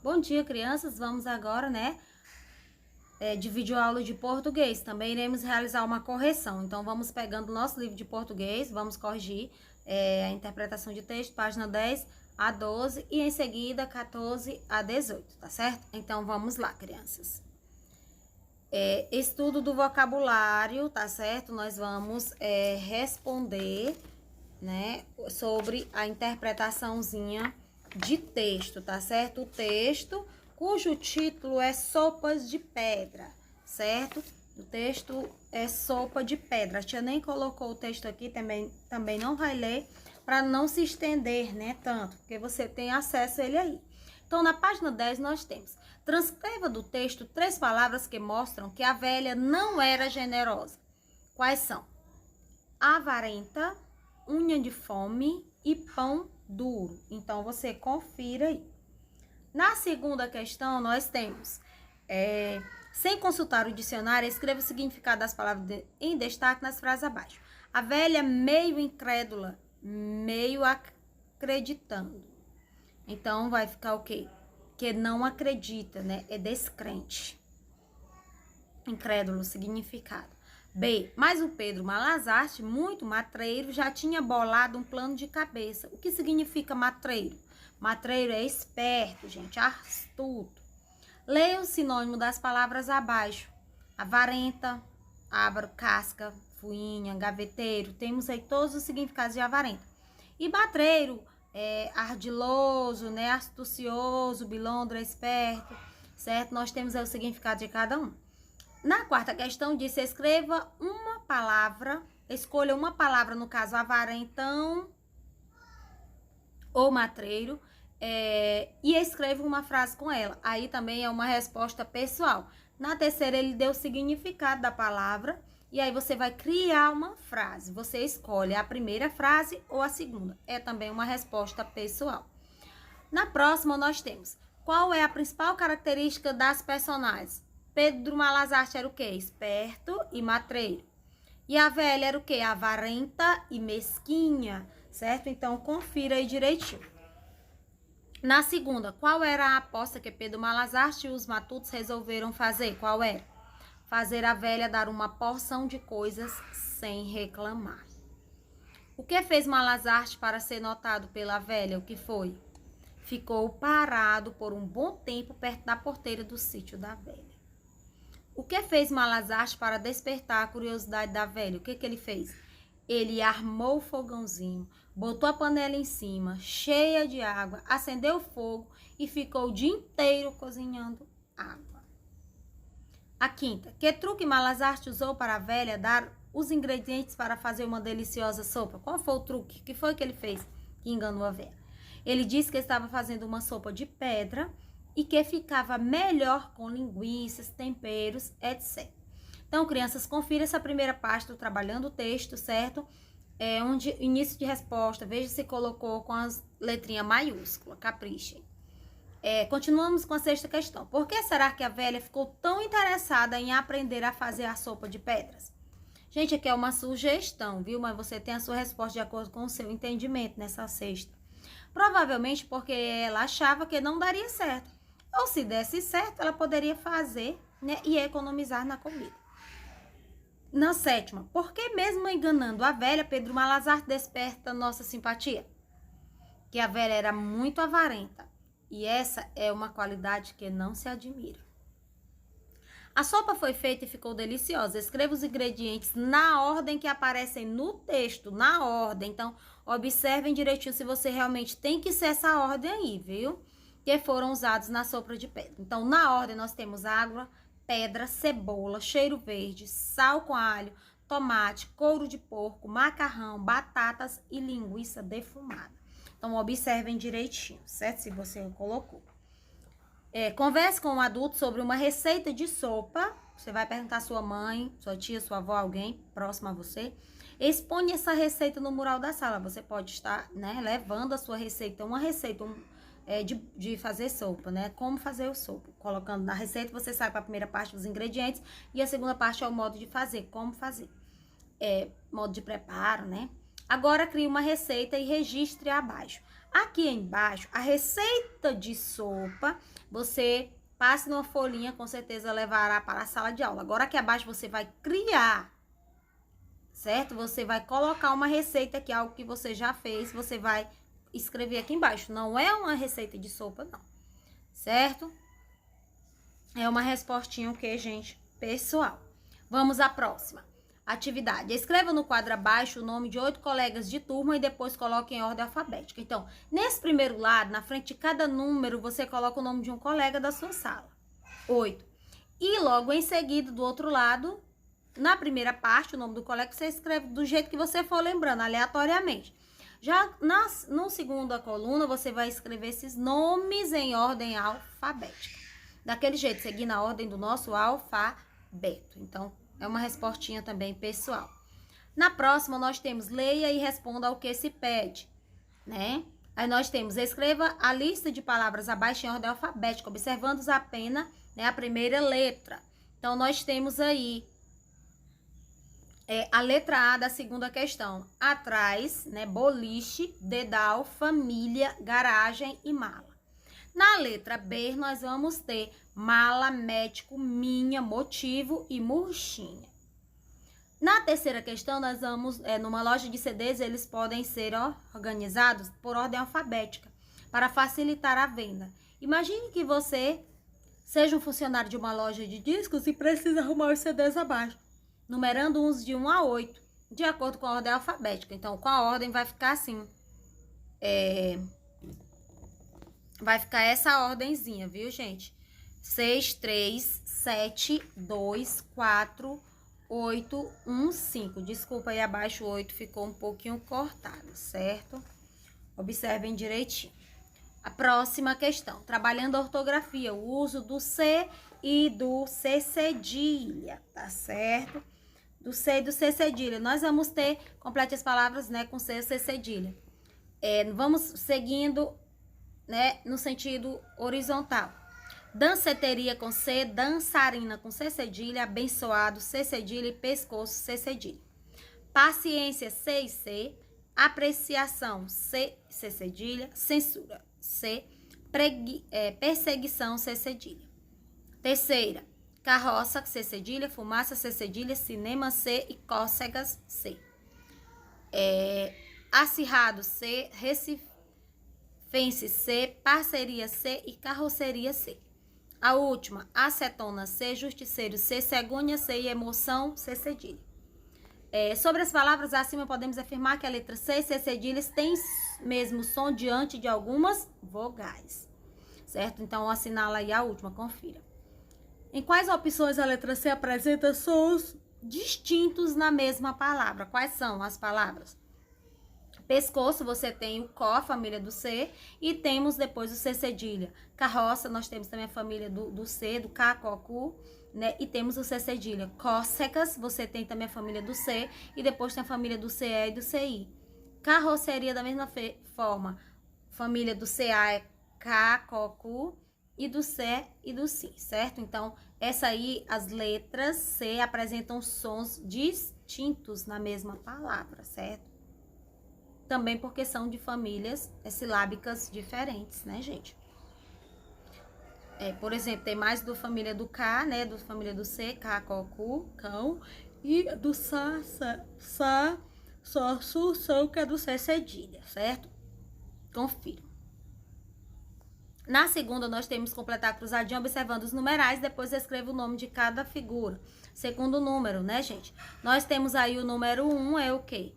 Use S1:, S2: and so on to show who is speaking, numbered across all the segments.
S1: Bom dia, crianças. Vamos agora, de videoaula de português. Também iremos realizar uma correção. Então, vamos pegando o nosso livro de português, vamos corrigir a interpretação de texto, página 10 a 12 e em seguida 14 a 18, tá certo? Então, vamos lá, crianças. Estudo do vocabulário, tá certo? Nós vamos responder, né, sobre a interpretaçãozinha de texto, tá certo? O texto cujo título é Sopas de Pedra, certo? O texto é Sopa de Pedra. A tia nem colocou o texto aqui, também não vai ler, para não se estender, né, tanto, porque você tem acesso a ele aí. Então, na página 10, nós temos: transcreva do texto 3 palavras que mostram que a velha não era generosa. Quais são? Avarenta, unha de fome e pão duro. Então, você confira aí. Na segunda questão, nós temos, sem consultar o dicionário, escreva o significado das palavras em destaque nas frases abaixo. A velha meio incrédula, meio acreditando. Então, vai ficar o quê? Que não acredita, né? É descrente. Incrédulo, significado. B. Mas o Pedro Malazarte, muito matreiro, já tinha bolado um plano de cabeça. O que significa matreiro? Matreiro é esperto, gente, astuto. Leia o sinônimo das palavras abaixo. Avarenta, ávaro, casca, fuinha, gaveteiro. Temos aí todos os significados de avarenta. E matreiro é ardiloso, né? Astucioso, bilondro, esperto, certo? Nós temos aí o significado de cada um. Na quarta questão, disse: escreva uma palavra, escolha uma palavra, no caso, avarentão ou matreiro, e escreva uma frase com ela. Aí também é uma resposta pessoal. Na terceira, ele deu o significado da palavra, e aí você vai criar uma frase. Você escolhe a primeira frase ou a segunda. É também uma resposta pessoal. Na próxima, nós temos: qual é a principal característica das personagens? Pedro Malazarte era o quê? Esperto e matreiro. E a velha era o quê? Avarenta e mesquinha, certo? Então, confira aí direitinho. Na segunda, qual era a aposta que Pedro Malazarte e os matutos resolveram fazer? Qual era? Fazer a velha dar uma porção de coisas sem reclamar. O que fez Malazarte para ser notado pela velha? O que foi? Ficou parado por um bom tempo perto da porteira do sítio da velha. O que fez Malazarte para despertar a curiosidade da velha? O que ele fez? Ele armou o fogãozinho, botou a panela em cima, cheia de água, acendeu o fogo e ficou o dia inteiro cozinhando água. A quinta: que truque Malazarte usou para a velha dar os ingredientes para fazer uma deliciosa sopa? Qual foi o truque? O que foi que ele fez que enganou a velha? Ele disse que estava fazendo uma sopa de pedra e que ficava melhor com linguiças, temperos, etc. Então, crianças, confira essa primeira parte do Trabalhando o Texto, certo? Onde início de resposta, veja se colocou com as letrinhas maiúsculas, caprichem. Continuamos com a sexta questão. Por que será que a velha ficou tão interessada em aprender a fazer a sopa de pedras? Gente, aqui é uma sugestão, viu? Mas você tem a sua resposta de acordo com o seu entendimento nessa sexta. Provavelmente porque ela achava que não daria certo. Ou se desse certo, ela poderia fazer, né, e economizar na comida. Na sétima, por que mesmo enganando a velha, Pedro Malazarte desperta nossa simpatia? Que a velha era muito avarenta. E essa é uma qualidade que não se admira. A sopa foi feita e ficou deliciosa. Escreva os ingredientes na ordem que aparecem no texto, na ordem. Então, observem direitinho se você realmente tem que ser essa ordem aí, viu? Que foram usados na sopa de pedra. Então, na ordem, nós temos água, pedra, cebola, cheiro verde, sal com alho, tomate, couro de porco, macarrão, batatas e linguiça defumada. Então, observem direitinho, certo? Se você colocou. Converse com um adulto sobre uma receita de sopa. Você vai perguntar à sua mãe, sua tia, sua avó, alguém próximo a você. Exponha essa receita no mural da sala. Você pode estar, né, levando a sua receita, uma receita de fazer sopa, né? Como fazer o sopa. Colocando na receita, você sai para a primeira parte dos ingredientes e a segunda parte é o modo de fazer, como fazer. Modo de preparo, né? Agora, crie uma receita e registre abaixo. Aqui embaixo, a receita de sopa, você passe numa folhinha, com certeza levará para a sala de aula. Agora aqui abaixo você vai criar, certo? Você vai colocar uma receita que é algo que você já fez, você vai escrever aqui embaixo. Não é uma receita de sopa, não, certo? É uma respostinha o que, gente? Pessoal. Vamos à próxima atividade. Escreva no quadro abaixo o nome de 8 colegas de turma e depois coloque em ordem alfabética. Então, nesse primeiro lado, na frente de cada número, você coloca o nome de um colega da sua sala. 8. E logo em seguida, do outro lado, na primeira parte, o nome do colega você escreve do jeito que você for lembrando, aleatoriamente. Já no segunda coluna, você vai escrever esses nomes em ordem alfabética. Daquele jeito, seguindo a ordem do nosso alfabeto. Então, é uma respostinha também pessoal. Na próxima, nós temos leia e responda ao que se pede, né? Aí nós temos escreva a lista de palavras abaixo em ordem alfabética, observando apenas, né, a primeira letra. Então, nós temos aí a letra A da segunda questão. Atrás, né, boliche, dedal, família, garagem e mala. Na letra B, nós vamos ter mala, médico, minha, motivo e murchinha. Na terceira questão, nós vamos, numa loja de CDs, eles podem ser organizados por ordem alfabética, para facilitar a venda. Imagine que você seja um funcionário de uma loja de discos e precisa arrumar os CDs abaixo, numerando uns de 1 a 8, de acordo com a ordem alfabética. Então, com a ordem vai ficar assim, vai ficar essa ordenzinha, viu, gente? 6, 3, 7, 2, 4, 8, 1, 5. Desculpa aí abaixo, o 8 ficou um pouquinho cortado, certo? Observem direitinho. A próxima questão. Trabalhando a ortografia, o uso do C e do C cedilha, tá certo? Do C e do C cedilha. Nós vamos ter, complete as palavras, né, com C e C cedilha. Vamos seguindo, né, no sentido horizontal. Danceteria com C, dançarina com C cedilha, abençoado C cedilha e pescoço C cedilha. Paciência C e C, apreciação C cedilha, censura C, perseguição C cedilha. Terceira, carroça C cedilha, fumaça C cedilha, cinema C e cócegas C. Acirrado C, recifense C, parceria C e carroceria C. A última, acetona C, justiceiro C, cegonha C e emoção C cedilha. Sobre as palavras acima, podemos afirmar que a letra C e C cedilhas têm mesmo som diante de algumas vogais, certo? Então, assinala aí a última, confira. Em quais opções a letra C apresenta sons distintos na mesma palavra? Quais são as palavras? Pescoço, você tem o có, a família do C, e temos depois o C cedilha. Carroça, nós temos também a família do C, do K, Có, Cu, né? E temos o C cedilha. Cócegas, você tem também a família do C, e depois tem a família do CE e do CI. Carroceria, da mesma forma, família do CA é K, Có, Cu, e do C e do Si, certo? Então, essa aí, as letras C apresentam sons distintos na mesma palavra, certo? Também porque são de famílias silábicas diferentes, né, gente? Por exemplo, tem mais do família do K, né? Do família do C, K, Có, Cu, cão. E do Sa, Só, Su, São, que é do C cedilha, certo? Confira. Na segunda, nós temos que completar a cruzadinha observando os numerais, depois escreva o nome de cada figura. Segundo número, né, gente? Nós temos aí o número 1, é o quê?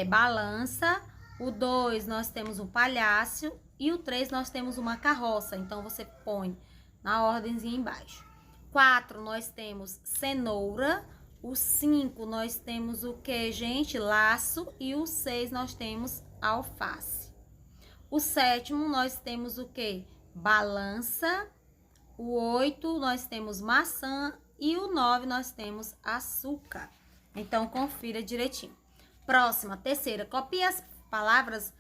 S1: Balança. O 2, nós temos um palhaço. E o 3, nós temos uma carroça. Então, você põe na ordemzinha embaixo. 4, nós temos cenoura. O 5, nós temos o que, gente? Laço. E o 6, nós temos alface. O 7º, nós temos o que? Balança. O 8, nós temos maçã. E o 9, nós temos açúcar. Então, confira direitinho. Próxima, terceira, copie as palavras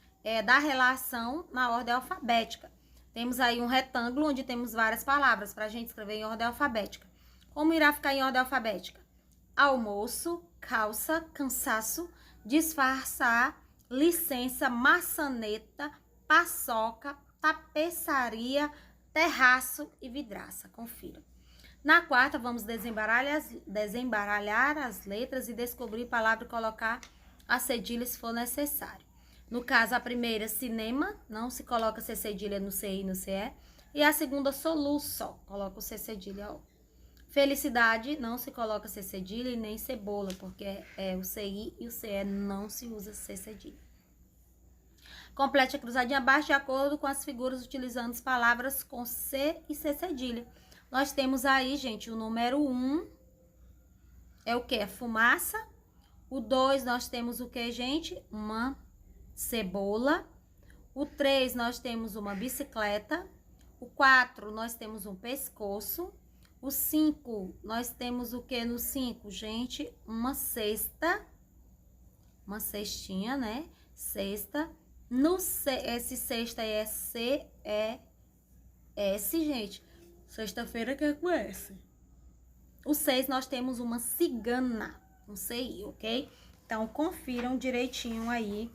S1: da relação na ordem alfabética. Temos aí um retângulo onde temos várias palavras para a gente escrever em ordem alfabética. Como irá ficar em ordem alfabética? Almoço, calça, cansaço, disfarçar, licença, maçaneta, paçoca, tapeçaria, terraço e vidraça. Confira. Na quarta, vamos desembaralhar as letras e descobrir palavra e colocar a cedilha se for necessário. No caso, a primeira, cinema, não se coloca C cedilha no CI e no CE. E a segunda, soluço, coloca o C cedilha O. Felicidade, não se coloca C cedilha e nem cebola, porque é o CI e o CE não se usa C cedilha. Complete a cruzadinha abaixo de acordo com as figuras, utilizando as palavras com C e C cedilha. Nós temos aí, gente, o número 1 é o que? A fumaça. O 2, nós temos o que, gente? Uma cebola. O 3, nós temos uma bicicleta. O 4, nós temos um pescoço. O 5, nós temos o que no 5, gente? Uma cesta. Uma cestinha, né? Cesta. Esse cesta é C-E-S, gente. Sexta-feira que é com S. O 6, nós temos uma cigana. Um CI, ok? Então, confiram direitinho aí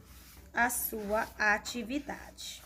S1: a sua atividade.